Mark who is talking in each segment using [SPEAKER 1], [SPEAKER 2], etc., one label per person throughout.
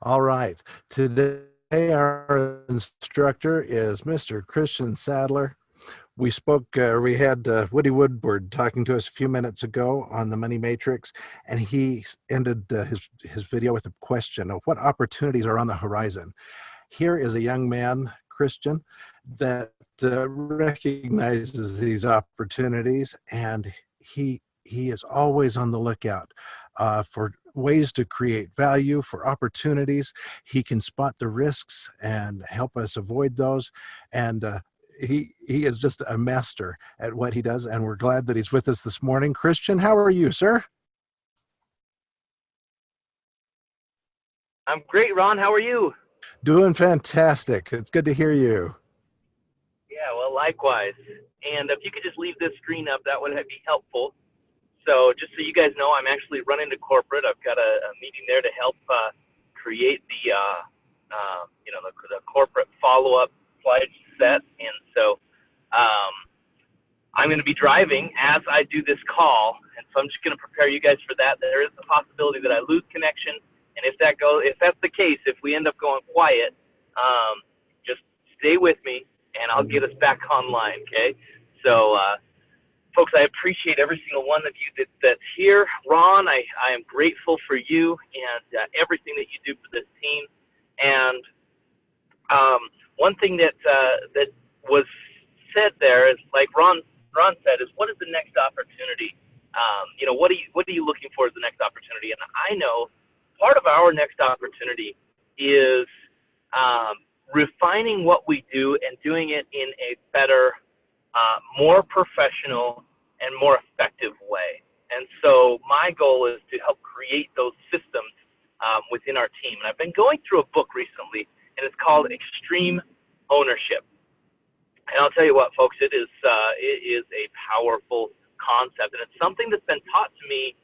[SPEAKER 1] All right. Today, our instructor is Mr. Christian Sadler. We had Woody Woodward talking to us a few minutes ago on the Money Matrix, and he ended his video with a question of what opportunities are on the horizon. Here is a young man, Christian, that recognizes these opportunities, and he is always on the lookout for ways to create value, for opportunities. He can spot the risks and help us avoid those. And he is just a master at what he does, and we're glad that he's with us this morning. Christian, how are you, sir?
[SPEAKER 2] I'm great, Ron. How are you?
[SPEAKER 1] Doing fantastic. It's good to hear you.
[SPEAKER 2] Yeah, well, likewise. And if you could just leave this screen up, that would be helpful. So just so you guys know, I'm actually running to corporate. I've got a meeting there to help create the corporate follow-up slide set. And so I'm going to be driving as I do this call. And so I'm just going to prepare you guys for that. There is the possibility that I lose connection. And if that's the case, if we end up going quiet, just stay with me and I'll get us back online. Okay. So, folks, I appreciate every single one of you that's here. Ron, I am grateful for you and everything that you do for this team. And one thing that was said there is, like Ron said, is what is the next opportunity? What are you looking for as the next opportunity? And I know part of our next opportunity is refining what we do and doing it in a better, more professional and more effective way. And so my goal is to help create those systems within our team. And I've been going through a book recently, and it's called Extreme Ownership. And I'll tell you what, folks, it is a powerful concept, and it's something that's been taught to me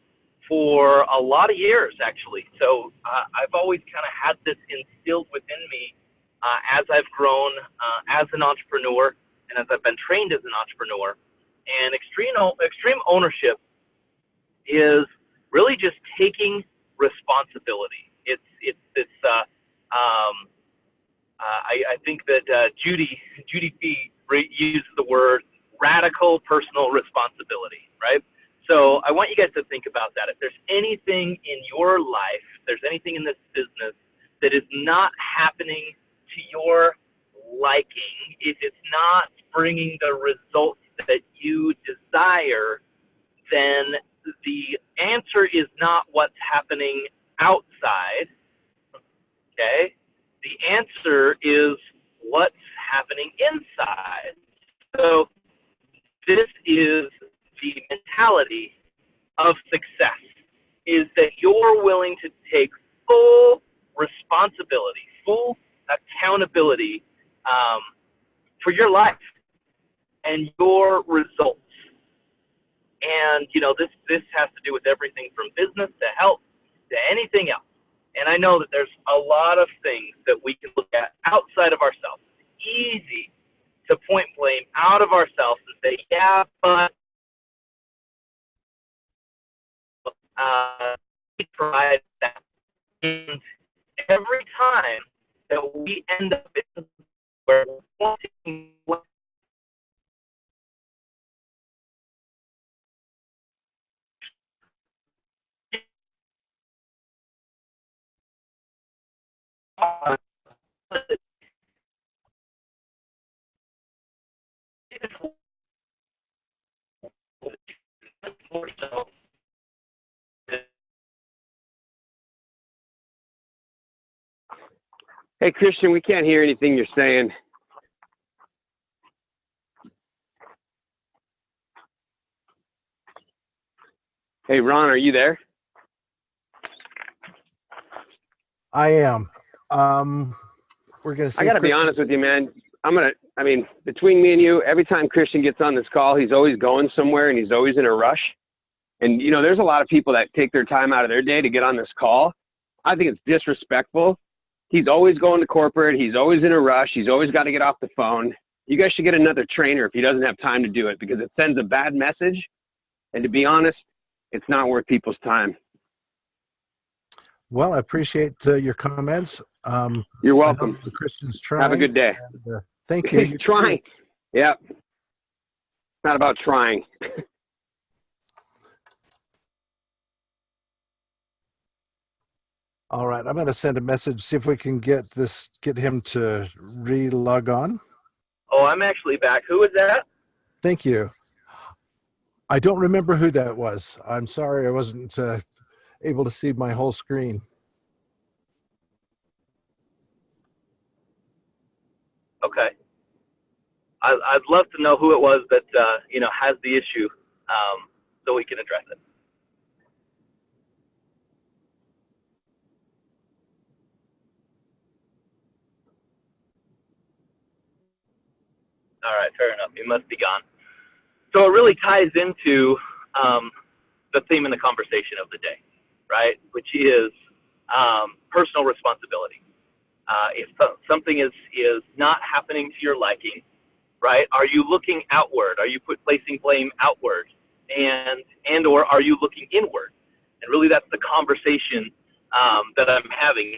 [SPEAKER 2] for a lot of years, actually. So I've always kind of had this instilled within me as I've grown as an entrepreneur and as I've been trained as an entrepreneur. And extreme ownership is really just taking responsibility. I think that Judy Fee used the word radical personal responsibility, right? So I want you guys to think about that. If there's anything in your life, if there's anything in this business that is not happening to your liking, if it's not bringing the results that you desire, then the answer is not what's happening outside, okay? The answer is what's happening inside. So this is the mentality of success, is that you're willing to take full responsibility, full accountability for your life and your results. And, this has to do with everything from business to health to anything else. And I know that there's a lot of things that we can look at outside of ourselves. It's easy to point blame out of ourselves and say, yeah, but we tried that. And every time that we end up in where we're wanting what more so.
[SPEAKER 3] Hey, Christian, we can't hear anything you're saying. Hey, Ron, are you there?
[SPEAKER 1] I am. We're going to see.
[SPEAKER 3] I got to be honest with you, man. Between me and you, every time Christian gets on this call, he's always going somewhere and he's always in a rush. And, there's a lot of people that take their time out of their day to get on this call. I think it's disrespectful. He's always going to corporate. He's always in a rush. He's always got to get off the phone. You guys should get another trainer if he doesn't have time to do it, because it sends a bad message. And to be honest, it's not worth people's time.
[SPEAKER 1] Well, I appreciate your comments.
[SPEAKER 3] You're
[SPEAKER 1] I know
[SPEAKER 3] welcome.
[SPEAKER 1] the Christian's trying.
[SPEAKER 3] Have a good day.
[SPEAKER 1] And, thank you. You
[SPEAKER 3] Trying. Yeah. It's not about trying.
[SPEAKER 1] All right, I'm going to send a message, see if we can get him to re-log on.
[SPEAKER 2] Oh, I'm actually back. Who is that?
[SPEAKER 1] Thank you. I don't remember who that was. I'm sorry I wasn't able to see my whole screen.
[SPEAKER 2] Okay. I'd love to know who it was that, has the issue, so we can address it. All right, fair enough. He must be gone. So it really ties into the theme in the conversation of the day, right? Which is personal responsibility. If something is not happening to your liking, right? Are you looking outward? Are you placing blame outward, and or are you looking inward? And really, that's the conversation that I'm having.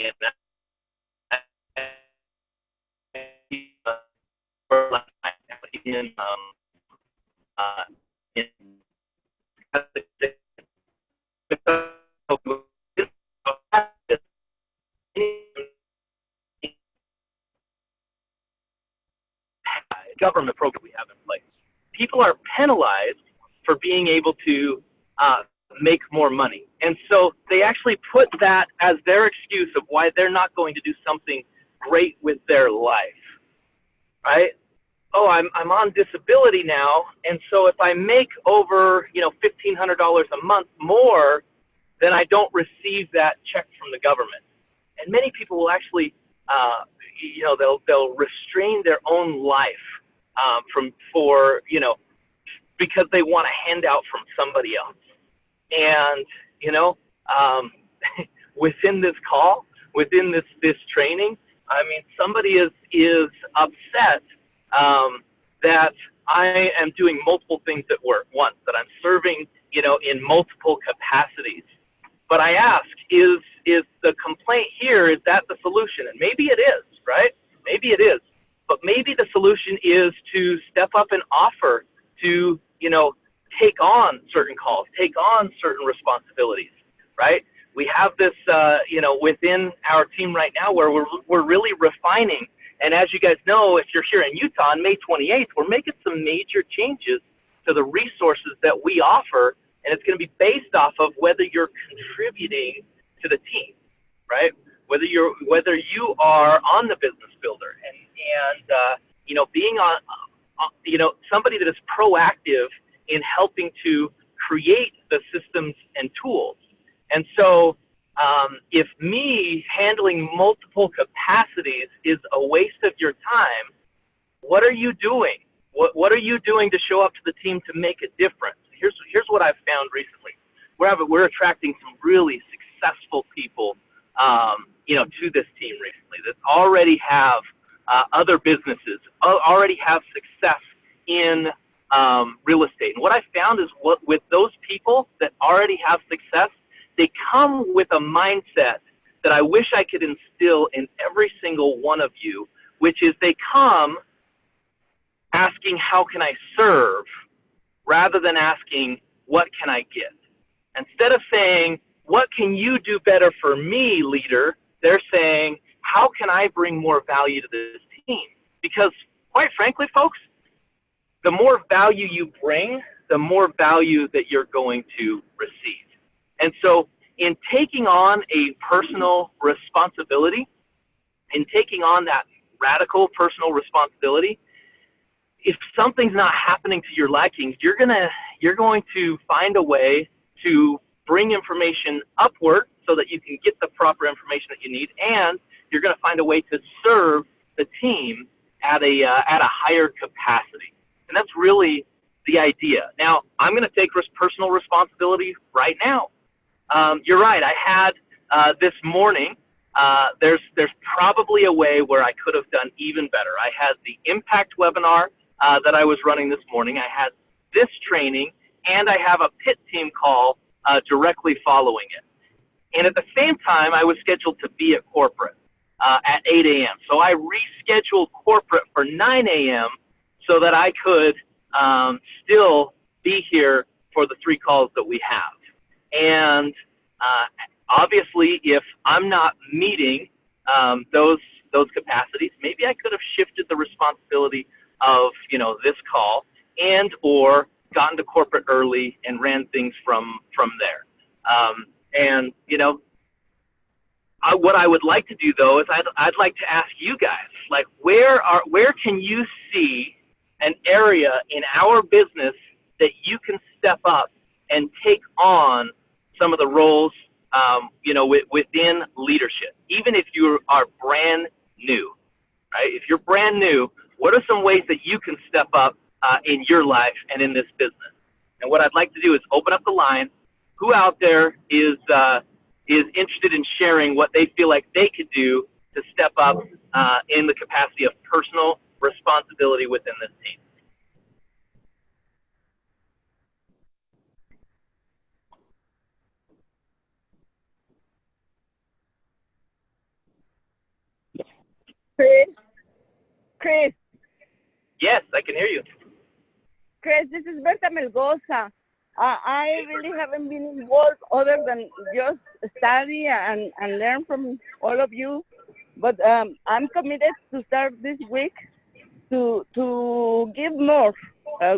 [SPEAKER 2] Government program we have in place. People are penalized for being able to make more money. And so they actually put that as their excuse of why they're not going to do something great with their life, right? Oh, I'm on disability now, and so if I make over, $1,500 a month more, then I don't receive that check from the government. And many people will actually, they'll restrain their own life because they want a handout from somebody else. And, within this call, within this training, I mean, somebody is upset that I am doing multiple things at work. One, that I'm serving, in multiple capacities. But I ask, is the complaint here, is that the solution? And maybe it is, right? Maybe it is. But maybe the solution is to step up and offer to, take on certain calls, take on certain responsibilities, right? We have this, within our team right now where we're really refining. And as you guys know, if you're here in Utah on May 28th, we're making some major changes to the resources that we offer. And it's going to be based off of whether you're contributing to the team, right? Whether you are on the business builder and being on, somebody that is proactive in helping to create the systems and tools. And so if me handling multiple capacities is a waste of your time, what are you doing? What are you doing to show up to the team to make a difference? Here's what I've found recently. We're attracting some really successful people, to this team recently that already have other businesses, already have success in real estate. And what I found is with those people that already have success, they come with a mindset that I wish I could instill in every single one of you, which is they come asking, how can I serve, rather than asking, what can I get? Instead of saying, what can you do better for me, leader? They're saying, how can I bring more value to this team? Because quite frankly, folks, the more value you bring, the more value that you're going to receive. And so in taking on a personal responsibility, in taking on that radical personal responsibility, if something's not happening to your liking, you're going to find a way to bring information upward so that you can get the proper information that you need, and you're going to find a way to serve the team at a higher capacity. And that's really the idea. Now, I'm going to take personal responsibility right now. You're right. I had this morning. There's probably a way where I could have done even better. I had the impact webinar that I was running this morning. I had this training, and I have a pit team call directly following it. And at the same time, I was scheduled to be at corporate at 8 a.m. So I rescheduled corporate for 9 a.m. so that I could still be here for the 3 calls that we have. And obviously, if I'm not meeting those capacities, maybe I could have shifted the responsibility of, this call and or gotten to corporate early and ran things from there. What I would like to do though is I'd like to ask you guys, like, where can you see an area in our business that you can step up and take on some of the roles, within leadership, even if you are brand new, right? If you're brand new, what are some ways that you can step up in your life and in this business? And what I'd like to do is open up the line. Who out there is interested in sharing what they feel like they could do to step up in the capacity of personal responsibility within this team?
[SPEAKER 4] Chris,
[SPEAKER 2] Yes, I can hear you.
[SPEAKER 4] Chris, this is Berta Melgoza. I really haven't been involved other than just study and learn from all of you. But I'm committed to start this week to give more.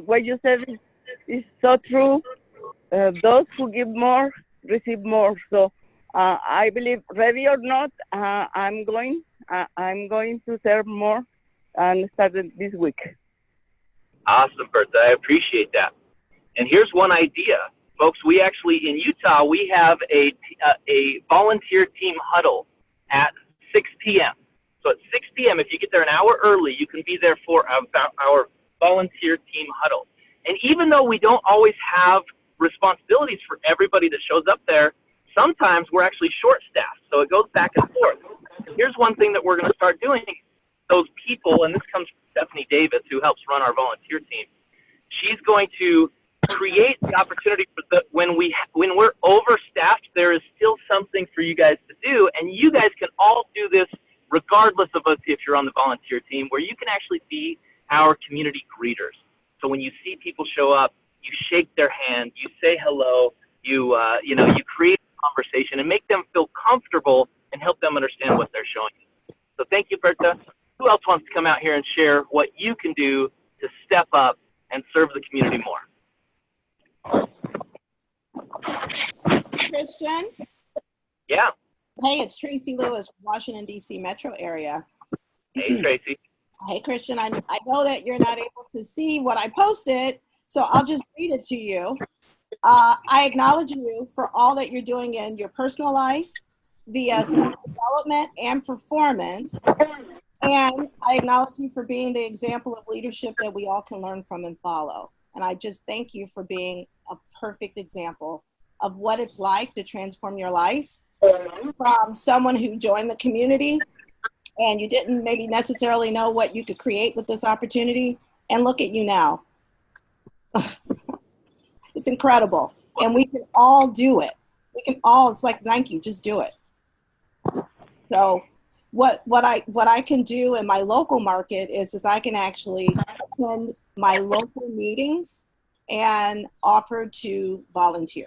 [SPEAKER 4] What you said is so true. Those who give more receive more. So I believe, ready or not, I'm going to serve more and start it this week.
[SPEAKER 2] Awesome, Bertha. I appreciate that. And here's one idea. Folks, we actually, in Utah, we have a volunteer team huddle at 6 p.m. So at 6 p.m., if you get there an hour early, you can be there for our volunteer team huddle. And even though we don't always have responsibilities for everybody that shows up there, sometimes we're actually short-staffed. So it goes back and forth. Here's one thing that we're going to start doing. Those people, and this comes from Stephanie Davis, who helps run our volunteer team. She's going to create the opportunity for when we're overstaffed, there is still something for you guys to do, and you guys can all do this regardless of us if you're on the volunteer team, where you can actually be our community greeters. So when you see people show up, you shake their hand, you say hello, you create a conversation and make them feel comfortable and help them understand what they're showing you. So thank you, Bertha. Who else wants to come out here and share what you can do to step up and serve the community more?
[SPEAKER 5] Christian?
[SPEAKER 2] Yeah.
[SPEAKER 5] Hey, it's Tracy Lewis, Washington, D.C. metro area.
[SPEAKER 2] Hey, Tracy.
[SPEAKER 5] Hey, Christian, I know that you're not able to see what I posted, so I'll just read it to you. I acknowledge you for all that you're doing in your personal life via self-development and performance. And I acknowledge you for being the example of leadership that we all can learn from and follow. And I just thank you for being a perfect example of what it's like to transform your life from someone who joined the community and you didn't maybe necessarily know what you could create with this opportunity. And look at you now. It's incredible. And we can all do it. We can all, it's like Nike, just do it. So what I can do in my local market is I can actually attend my local meetings and offer to volunteer.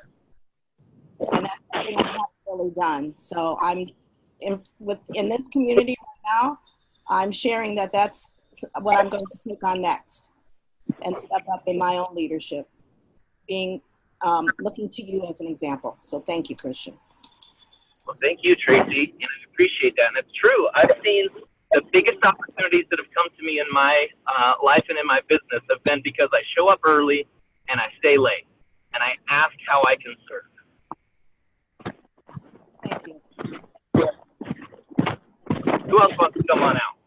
[SPEAKER 5] And that's something I haven't really done. So I'm in this community right now, I'm sharing that that's what I'm going to take on next and step up in my own leadership, looking to you as an example. So thank you, Christian.
[SPEAKER 2] Well, thank you, Tracy, and I appreciate that. And it's true. I've seen the biggest opportunities that have come to me in my life and in my business have been because I show up early and I stay late, and I ask how I can serve.
[SPEAKER 5] Thank you.
[SPEAKER 2] Who else wants to come on out?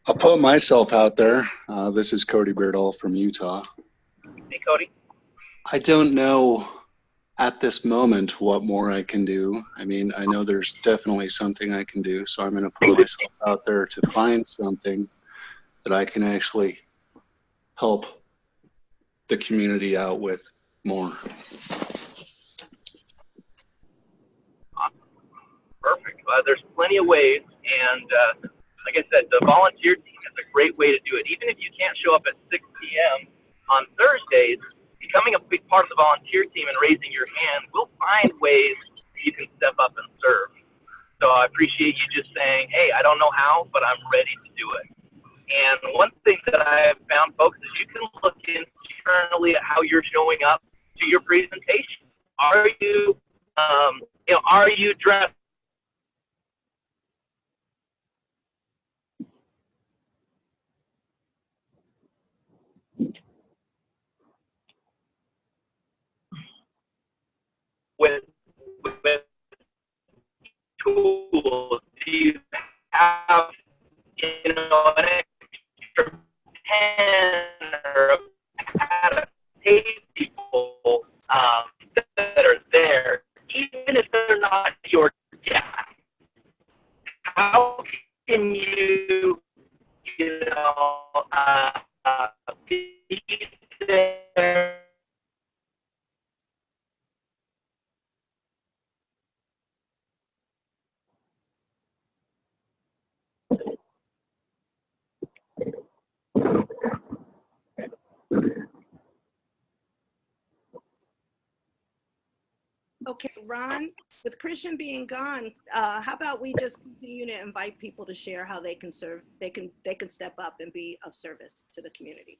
[SPEAKER 6] I'll put myself out there. This is Cody Birdall from Utah.
[SPEAKER 2] Hey, Cody.
[SPEAKER 6] I don't know at this moment what more I can do. I mean, I know there's definitely something I can do, so I'm going to put myself out there to find something that I can actually help the community out with more.
[SPEAKER 2] Perfect. There's plenty of ways, and like I said, the volunteer team is a great way to do it. Even if you can't show up at 6 p.m. on Thursdays, becoming a big part of the volunteer team and raising your hand will find ways you can step up and serve. So I appreciate you just saying, hey, I don't know how, but I'm ready to do it. And one thing that I have found, folks, is you can look internally at how you're showing up to your presentation. Are you, are you dressed with tools? Do you have, an extra pen or a pad of tape people that are there, even if they're not your guy? How can you, be there?
[SPEAKER 5] Okay, Ron, with Christian being gone, how about we just continue to invite people to share how they can serve, they can step up and be of service to the community.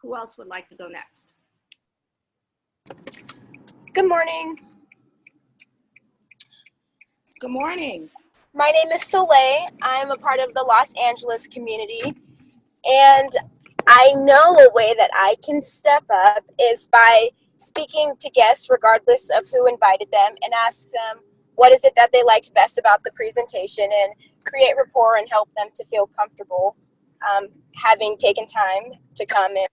[SPEAKER 5] Who else would like to go next?
[SPEAKER 7] Good morning.
[SPEAKER 5] Good morning.
[SPEAKER 7] My name is Soleil. I'm a part of the Los Angeles community, and I know a way that I can step up is by speaking to guests regardless of who invited them and ask them what is it that they liked best about the presentation and create rapport and help them to feel comfortable having taken time to come and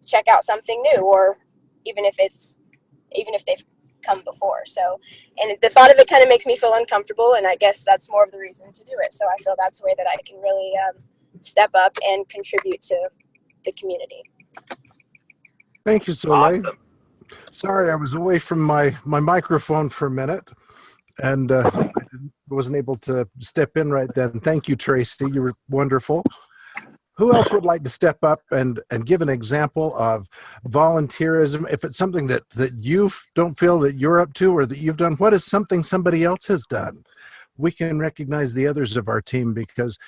[SPEAKER 7] check out something new, or even if they've come before. So, and the thought of it kind of makes me feel uncomfortable, and I guess that's more of the reason to do it. So I feel that's a way that I can really step up and contribute to the community.
[SPEAKER 1] Thank you, Soleil.
[SPEAKER 2] Awesome.
[SPEAKER 1] Sorry, I was away from my microphone for a minute, and I wasn't able to step in right then. Thank you, Tracy. You were wonderful. Who else would like to step up and give an example of volunteerism? If it's something that you don't feel that you're up to or that you've done, what is something somebody else has done? We can recognize the others of our team because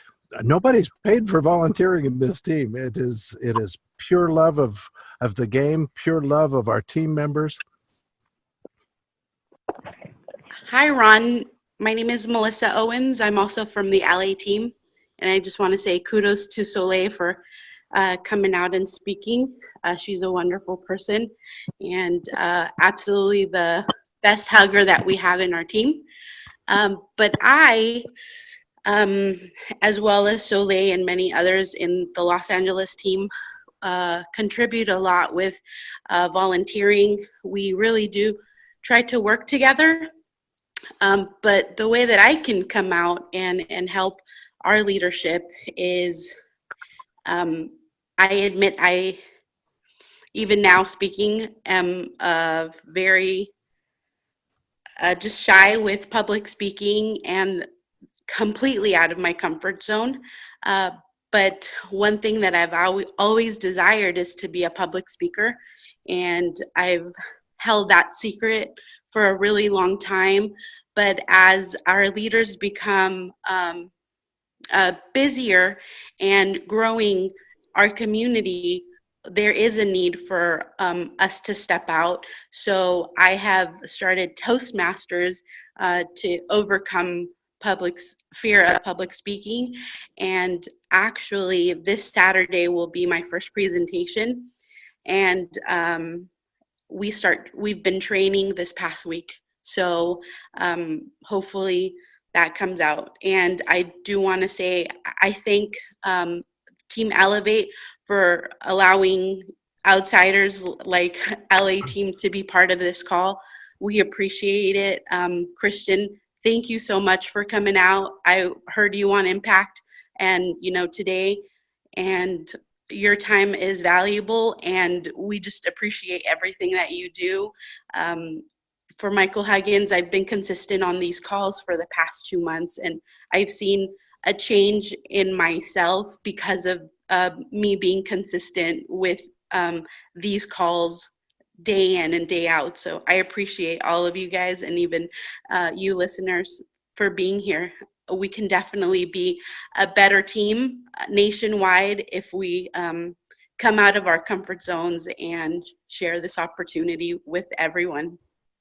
[SPEAKER 1] nobody's paid for volunteering in this team. It is pure love of the game, pure love of our team members.
[SPEAKER 8] Hi, Ron. My name is Melissa Owens. I'm also from the LA team. And I just want to say kudos to Soleil for coming out and speaking. She's a wonderful person and absolutely the best hugger that we have in our team. But I, as well as Soleil and many others in the Los Angeles team, contribute a lot with volunteering. We really do try to work together. But the way that I can come out and help our leadership is, I admit I, even now speaking, am very just shy with public speaking and completely out of my comfort zone. But one thing that I've always desired is to be a public speaker, and I've held that secret for a really long time. But as our leaders become busier and growing our community, there is a need for us to step out. So I have started Toastmasters to overcome fear of public speaking. And actually this Saturday will be my first presentation. And we've been training this past week. So hopefully that comes out. And I do want to say, I thank Team Elevate for allowing outsiders like LA team to be part of this call. We appreciate it. Christian, thank you so much for coming out. I heard you on Impact and, today, and your time is valuable, and we just appreciate everything that you do. For Michael Huggins, I've been consistent on these calls for the past 2 months, and I've seen a change in myself because of me being consistent with these calls day in and day out. So I appreciate all of you guys, and even you listeners, for being here. We can definitely be a better team nationwide if we come out of our comfort zones and share this opportunity with everyone.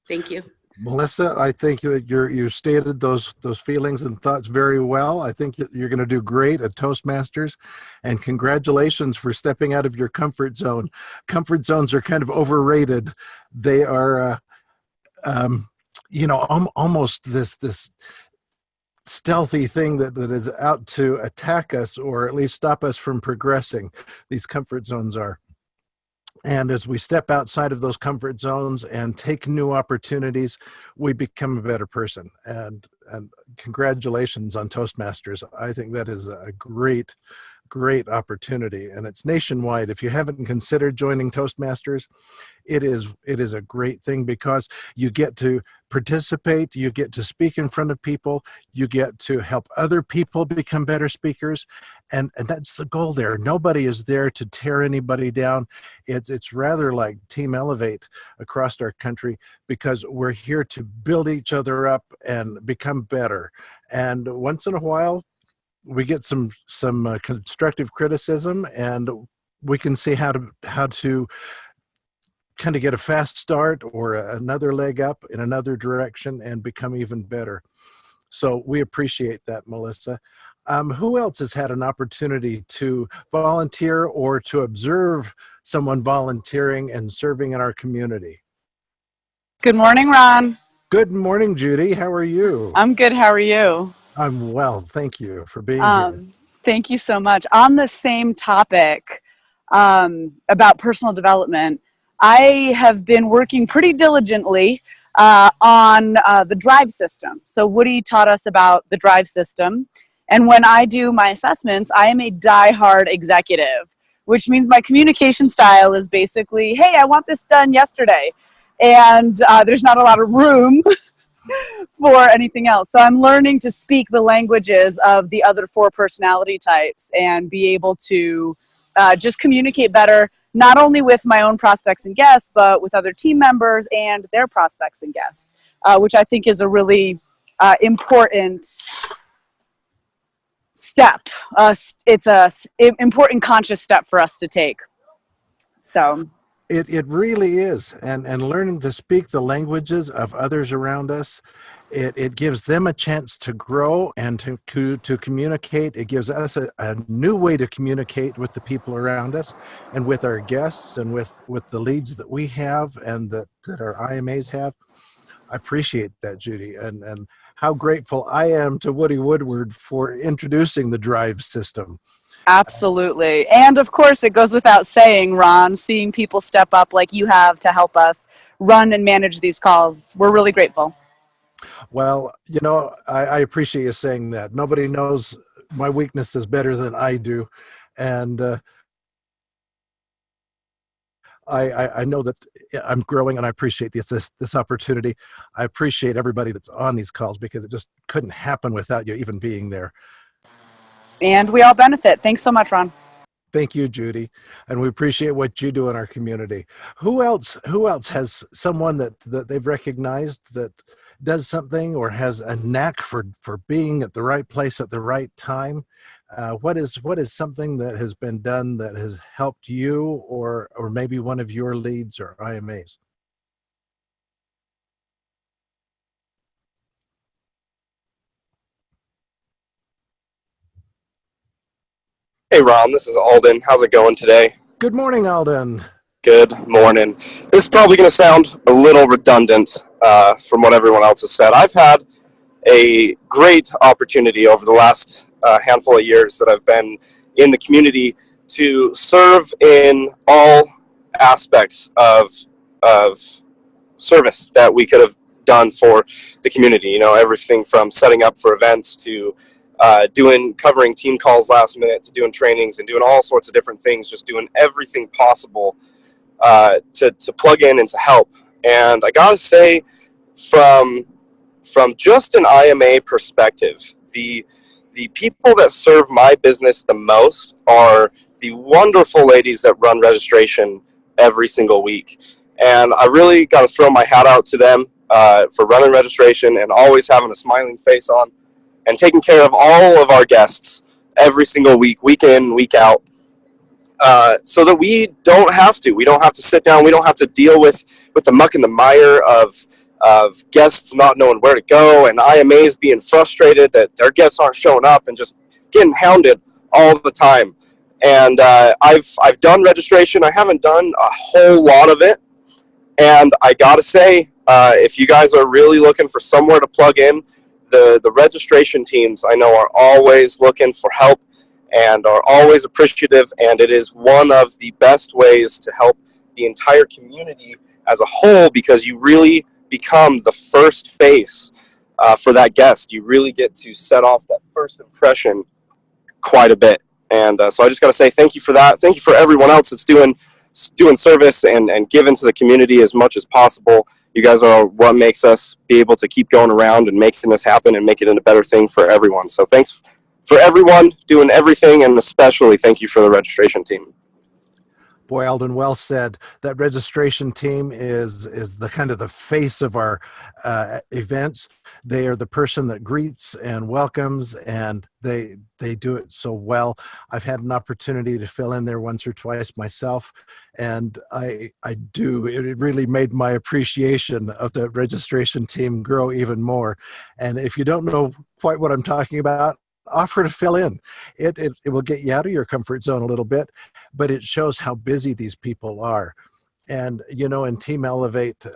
[SPEAKER 8] Thank you.
[SPEAKER 1] Melissa, I think that you stated those feelings and thoughts very well. I think you're going to do great at Toastmasters, and congratulations for stepping out of your comfort zone. Comfort zones are kind of overrated. They are, almost this stealthy thing that is out to attack us, or at least stop us from progressing. These comfort zones are. And as we step outside of those comfort zones and take new opportunities, we become a better person. And congratulations on Toastmasters. I think that is a great opportunity, and it's nationwide. If you haven't considered joining Toastmasters, it is a great thing, because you get to participate, you get to speak in front of people, you get to help other people become better speakers, and that's the goal there. Nobody is there to tear anybody down. It's rather like Team Elevate across our country, because we're here to build each other up and become better. And once in a while, we get some constructive criticism, and we can see how to kind of get a fast start or another leg up in another direction and become even better. So we appreciate that, Melissa. Who else has had an opportunity to volunteer or to observe someone volunteering and serving in our community?
[SPEAKER 9] Good morning, Ron.
[SPEAKER 1] Good morning, Judy. How are you?
[SPEAKER 9] I'm good. How are you?
[SPEAKER 1] I'm well. Thank you for being here.
[SPEAKER 9] Thank you so much. On the same topic about personal development, I have been working pretty diligently on the drive system. So Woody taught us about the drive system. And when I do my assessments, I am a die-hard executive, which means my communication style is basically, hey, I want this done yesterday. And there's not a lot of room for anything else. So I'm learning to speak the languages of the other 4 personality types and be able to just communicate better, not only with my own prospects and guests, but with other team members and their prospects and guests, which I think is a really important step. It's a important conscious step for us to take. So
[SPEAKER 1] it really is, and learning to speak the languages of others around us, it gives them a chance to grow and to communicate. It gives us a new way to communicate with the people around us and with our guests and with the leads that we have and that our IMAs have. I appreciate that, Judy, and how grateful I am to Woody Woodward for introducing the drive system.
[SPEAKER 9] Absolutely. And of course, it goes without saying, Ron, seeing people step up like you have to help us run and manage these calls. We're really grateful.
[SPEAKER 1] Well, I appreciate you saying that. Nobody knows my weaknesses better than I do. And I know that I'm growing, and I appreciate this opportunity. I appreciate everybody that's on these calls, because it just couldn't happen without you even being there.
[SPEAKER 9] And we all benefit. Thanks so much, Ron.
[SPEAKER 1] Thank you, Judy. And we appreciate what you do in our community. Who else has someone that they've recognized that does something or has a knack for being at the right place at the right time? What is something that has been done that has helped you or maybe one of your leads or IMAs?
[SPEAKER 10] Hey Ron, this is Alden. How's it going today?
[SPEAKER 1] Good morning, Alden.
[SPEAKER 10] Good morning. This is probably going to sound a little redundant from what everyone else has said. I've had a great opportunity over the last handful of years that I've been in the community to serve in all aspects of service that we could have done for the community. Everything from setting up for events to covering team calls last minute, to doing trainings and doing all sorts of different things, just doing everything possible to plug in and to help. And I gotta say, from just an IMA perspective, the people that serve my business the most are the wonderful ladies that run registration every single week. And I really got to throw my hat out to them for running registration and always having a smiling face on and taking care of all of our guests every single week, week in, week out, so that we don't have to sit down. We don't have to deal with the muck and the mire of guests not knowing where to go and IMAs being frustrated that their guests aren't showing up and just getting hounded all the time. And I've done registration. I haven't done a whole lot of it. And I got to say, if you guys are really looking for somewhere to plug in, the registration teams I know are always looking for help and are always appreciative. And it is one of the best ways to help the entire community as a whole, because you really become the first face for that guest. You really get to set off that first impression quite a bit. And so I just got to say thank you for that. Thank you for everyone else that's doing service and giving to the community as much as possible. You guys are what makes us be able to keep going around and making this happen and make it a better thing for everyone. So thanks for everyone doing everything, and especially thank you for the registration team.
[SPEAKER 1] Boy, Alden, well said. That registration team is the kind of the face of our events. They are the person that greets and welcomes, and they do it so well. I've had an opportunity to fill in there once or twice myself, and it really made my appreciation of the registration team grow even more. And if you don't know quite what I'm talking about, offer to fill in. It will get you out of your comfort zone a little bit, but it shows how busy these people are. And, you know, in Team Elevate,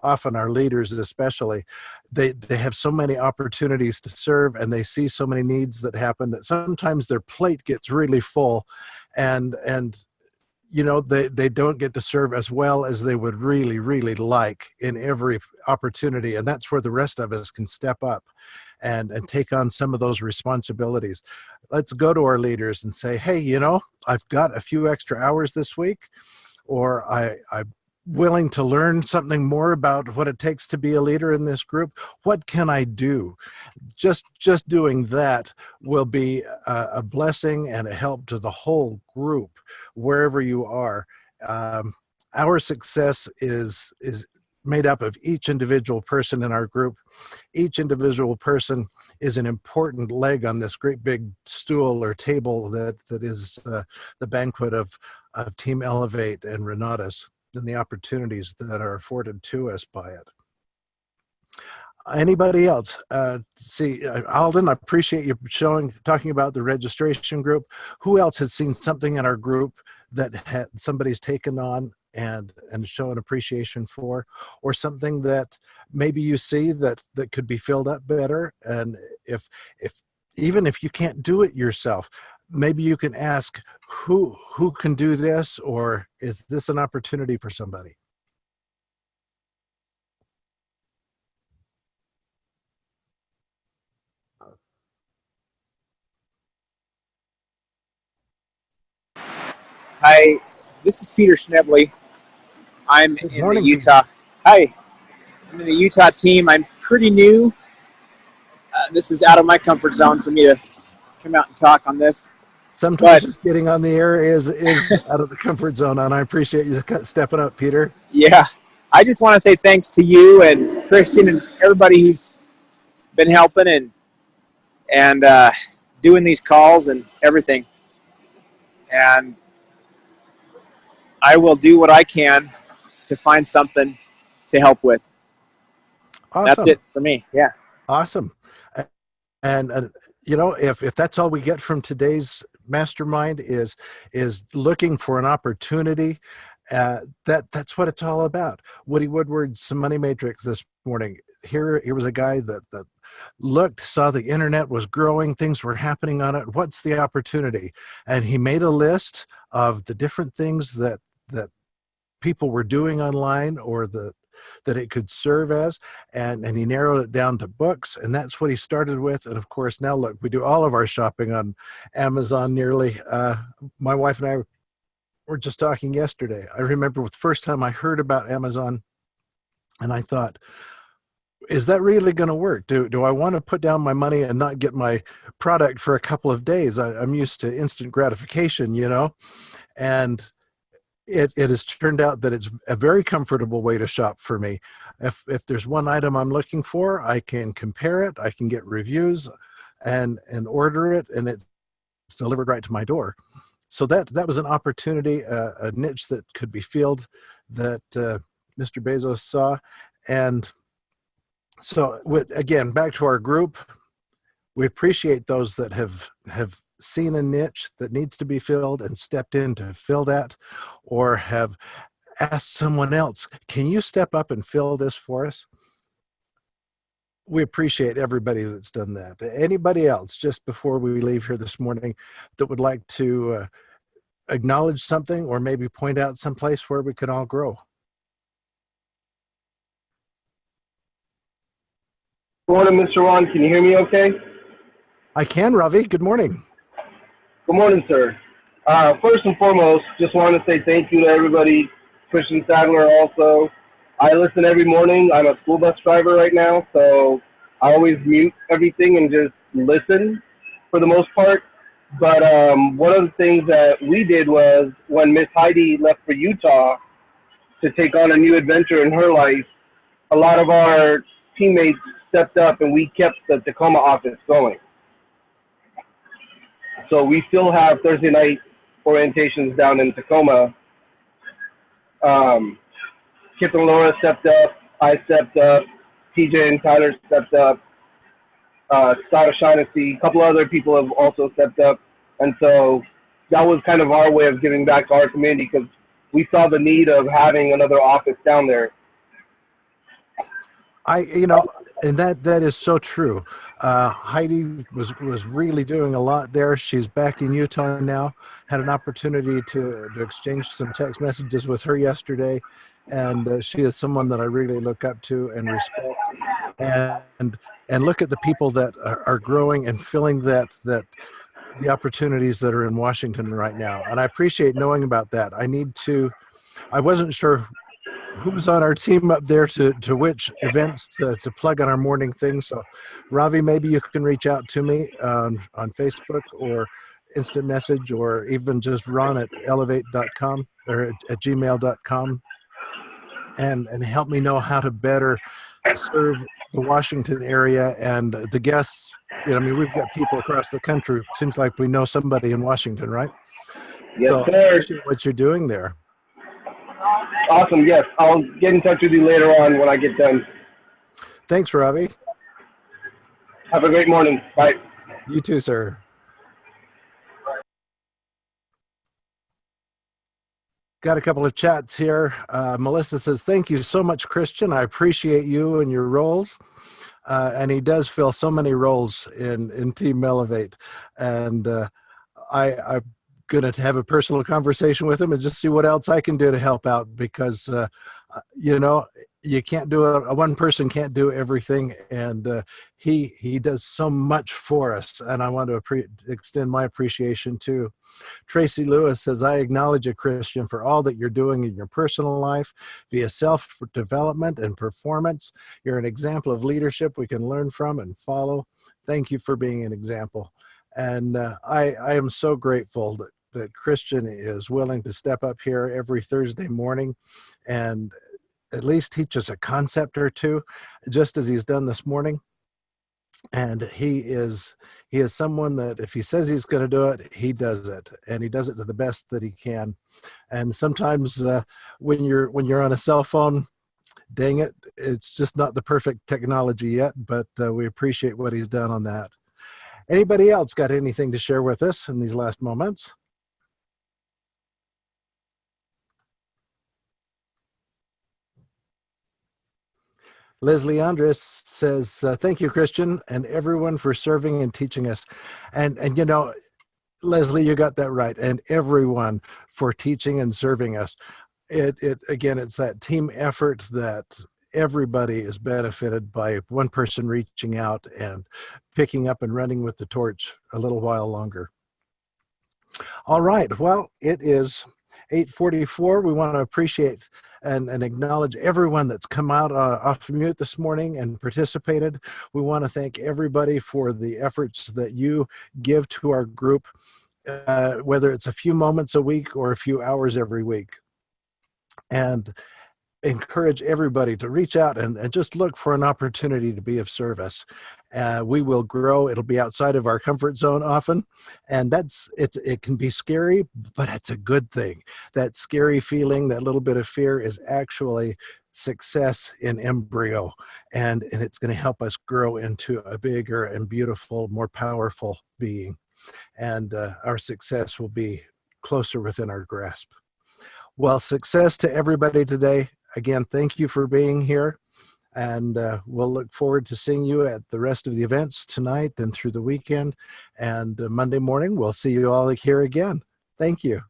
[SPEAKER 1] often our leaders especially, they have so many opportunities to serve, and they see so many needs that happen that sometimes their plate gets really full, and you know, they don't get to serve as well as they would really, really like in every opportunity. And that's where the rest of us can step up and take on some of those responsibilities. Let's go to our leaders and say, hey, you know, I've got a few extra hours this week, or I'm willing to learn something more about what it takes to be a leader in this group. What can I do? Just doing that will be a blessing and a help to the whole group, wherever you are. Our success is made up of each individual person in our group. Each individual person is an important leg on this great big stool or table that is the banquet of Team Elevate and Renatus, and the opportunities that are afforded to us by it. Anybody else? Alden, I appreciate you talking about the registration group. Who else has seen something in our group that somebody's taken on and show an appreciation for, or something that maybe you see that could be filled up better? And if even if you can't do it yourself, maybe you can ask who can do this, or is this an opportunity for somebody?
[SPEAKER 11] Hi, this is Peter Schnebley. I'm in
[SPEAKER 1] morning,
[SPEAKER 11] the Utah.
[SPEAKER 1] Peter.
[SPEAKER 11] Hi, I'm in the Utah team. I'm pretty new. This is out of my comfort zone for me to come out and talk on this.
[SPEAKER 1] Sometimes just getting on the air is out of the comfort zone, and I appreciate you stepping up, Peter.
[SPEAKER 11] Yeah, I just want to say thanks to you and Christian and everybody who's been helping and doing these calls and everything. And I will do what I can to find something to help with.
[SPEAKER 1] Awesome.
[SPEAKER 11] That's it for me. Yeah.
[SPEAKER 1] Awesome. And you know, if that's all we get from today's mastermind is looking for an opportunity, that's what it's all about. Woody Woodward's Money Matrix this morning. Here was a guy that saw the internet was growing, things were happening on it. What's the opportunity? And he made a list of the different things that people were doing online, or that it could serve as, and he narrowed it down to books, and that's what he started with. And of course, now look, we do all of our shopping on Amazon nearly. My wife and I were just talking yesterday. I remember the first time I heard about Amazon, and I thought, is that really going to work? Do I want to put down my money and not get my product for a couple of days? I'm used to instant gratification, you know, and it has turned out that it's a very comfortable way to shop for me. If there's one item I'm looking for, I can compare it, I can get reviews and order it, and it's delivered right to my door. So that was an opportunity, a niche that could be filled that Mr. Bezos saw. And so again, back to our group, we appreciate those that have seen a niche that needs to be filled and stepped in to fill that, or have asked someone else, can you step up and fill this for us? We appreciate everybody that's done that. Anybody else, just before we leave here this morning, that would like to acknowledge something or maybe point out some place where we can all grow?
[SPEAKER 12] Good morning, Mr. Ron. Can you hear me okay?
[SPEAKER 1] I can, Ravi. Good morning.
[SPEAKER 12] Good morning, sir. First and foremost, just want to say thank you to everybody. Christion Sadler also. I listen every morning. I'm a school bus driver right now, so I always mute everything and just listen for the most part. But one of the things that we did was when Miss Heidi left for Utah to take on a new adventure in her life, a lot of our teammates stepped up and we kept the Tacoma office going. So we still have Thursday night orientations down in Tacoma. Kip and Laura stepped up, I stepped up, TJ and Tyler stepped up, Scott O'Shaughnessy, a couple other people have also stepped up. And so that was kind of our way of giving back to our community, because we saw the need of having another office down there.
[SPEAKER 1] And that is so true. Heidi was really doing a lot there. She's back in Utah now. Had an opportunity to exchange some text messages with her yesterday, and she is someone that I really look up to and respect. And look at the people that are growing and filling that the opportunities that are in Washington right now. And I appreciate knowing about that. I wasn't sure who's on our team up there to which events to plug on our morning thing. So Ravi, maybe you can reach out to me on Facebook or instant message, or even just Ron at elevate.com or at gmail.com, and help me know how to better serve the Washington area and the guests. We've got people across the country. Seems like we know somebody in Washington, right?
[SPEAKER 12] Yes,
[SPEAKER 1] so
[SPEAKER 12] sir.
[SPEAKER 1] I appreciate what you're doing there.
[SPEAKER 12] Awesome. Yes, I'll get in touch with you later on when I get done.
[SPEAKER 1] Thanks, Ravi.
[SPEAKER 12] Have a great morning. Bye.
[SPEAKER 1] You too, sir. Got a couple of chats here. Melissa says, thank you so much, Christion. I appreciate you and your roles. And he does fill so many roles in Team Elevate. And I'm going to have a personal conversation with him and just see what else I can do to help out, because, you can't do one person can't do everything. And he does so much for us. And I want to extend my appreciation too. Tracy Lewis says, I acknowledge you, Christion, for all that you're doing in your personal life via self-development and performance. You're an example of leadership we can learn from and follow. Thank you for being an example. And I am so grateful that Christion is willing to step up here every Thursday morning and at least teach us a concept or two, just as he's done this morning. And he is someone that if he says he's going to do it, he does it, and he does it to the best that he can. And sometimes when you're on a cell phone, dang it, it's just not the perfect technology yet, but we appreciate what he's done on that. Anybody else got anything to share with us in these last moments? Leslie Andres says, thank you, Christion, and everyone for serving and teaching us. And Leslie, you got that right. And everyone for teaching and serving us. Again, it's that team effort that everybody is benefited by one person reaching out and picking up and running with the torch a little while longer. All right, well, it is 8:44. We want to appreciate and acknowledge everyone that's come out off mute this morning and participated. We want to thank everybody for the efforts that you give to our group, whether it's a few moments a week or a few hours every week. And encourage everybody to reach out and just look for an opportunity to be of service. We will grow. It'll be outside of our comfort zone often, and it can be scary, but it's a good thing. That scary feeling, that little bit of fear, is actually success in embryo, and it's going to help us grow into a bigger and beautiful, more powerful being, and our success will be closer within our grasp. Well, success to everybody today. Again, thank you for being here, and we'll look forward to seeing you at the rest of the events tonight and through the weekend, and Monday morning we'll see you all here again. Thank you.